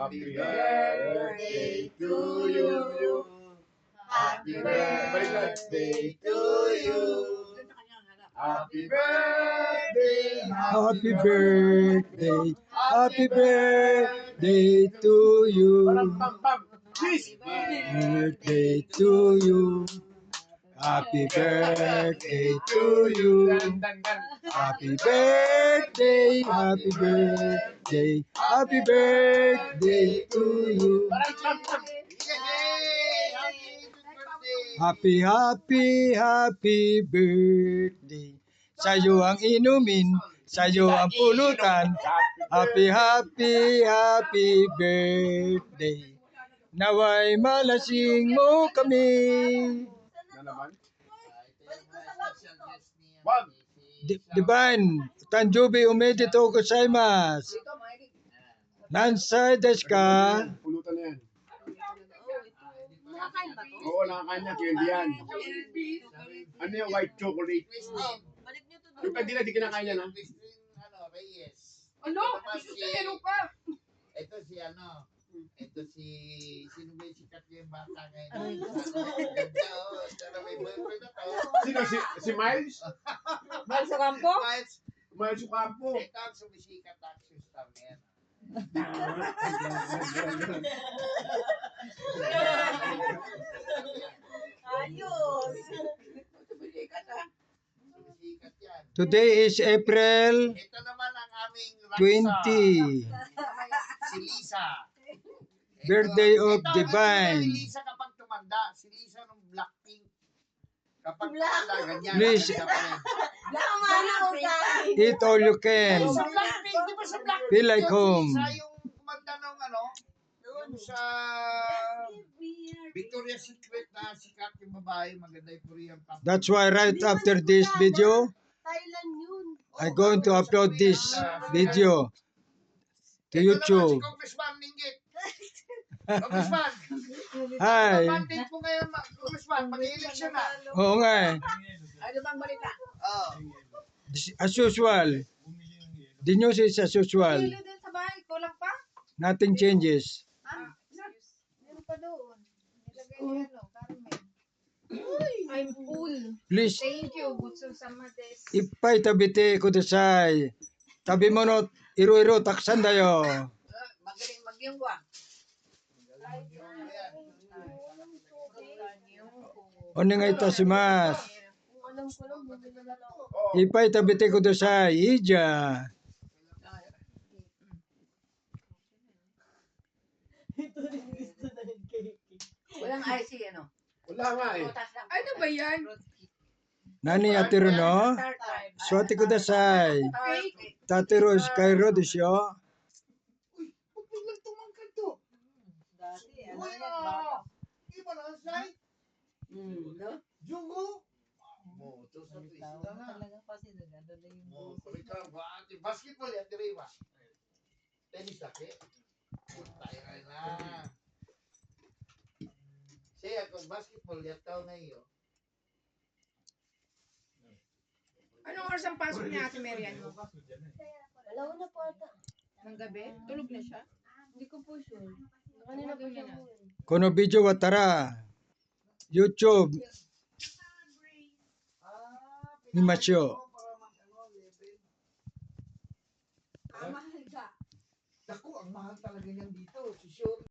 Happy birthday to you. Happy birthday to you. Happy birthday. Happy birthday. Happy birthday to you. Birthday to you. Happy birthday to you. Happy birthday. Happy birthday. Happy birthday to you. Happy, happy, happy birthday. Sa'yo ang inumin, sa'yo ang pulutan. Happy, happy, happy birthday. Naway malasing mo kami. Na naman? Divine, Tanjubi umedito gozaimasu. Nansay desu ka? Pulutan na yan. Nakakain ba to? Oo, nakakain niya. Candy yan. Ano yung white chocolate? Balik niyo to doon. Yung kanila, di kinakain yan, ha? Reyes. Ano? Ano ka? Ito si ito si, sino ba yung sikat yung bata ngayon? Aray ko. Ganda oh, pero may boyfriend na to. Sino? Si Miles? Mahal sa kampo? Miles Ocampo. Ito ang sumisikat action star ngayon. Ayos. Sumisikat yan. Today is April Ito naman ang aming Raksa. 20. Si Lisa. Birthday of Ito, Divine. Si Lisa kapag tumanda. Si Lisa ng Blackpink. Kapag tumanda, ganyan. Please. Lamana ko tayo. Eat all you can. Sa Blackpink, di ba sa Blackpink? Feel like yun, home. Si Lisa yung kumanda ng yung sa Victoria's Secret na sikat yung babae, maganda yung Korean pop. That's why right after this video, Thailand yun. I'm going to upload this video to Ito YouTube. naman si Congressman Minggit. Congressman, Hi. mandate mo ngayon, Congressman, mag-election na. Oo nga eh. Ano bang balita? Oh. As usual. The news is as usual. Hilo din sa bahay. Kulang pa? Nothing changes. Meron pa doon. Nilagay niya Carmen. I'm full. Please, Thank you. Butso sama des. ipay tabite kudasai. Tabi mo no, iro-iro taksan dayo. Magaling magyungwa. Ano nga itasimas? Kung alam ko lang, bumili na lang ako. Ipay tabite kudasai. Ija. Walang IC ano? Wala nga eh. Ano ba yan? Nani atiro no? Swati kudasai. Tatiro kairo desyo. Huwag biglang tumangkad to. Uy, iba na ang slide. Jugo. Mo, to sa twist na nga. Mo, kurika, bati. Basketball yan, diriwa. Tennis laki. Tayo na. Siya, kung basketball, yan tao na iyo. Anong oras ang pasok ni Ate Marian mo? Alaw na po ata. Ng gabi? Tulog na siya? Hindi ko po sure. Kanina po siya po. Kono video watara. YouTube. Ni Macho. Naku, ang mahal talaga niyan dito. Si Sean.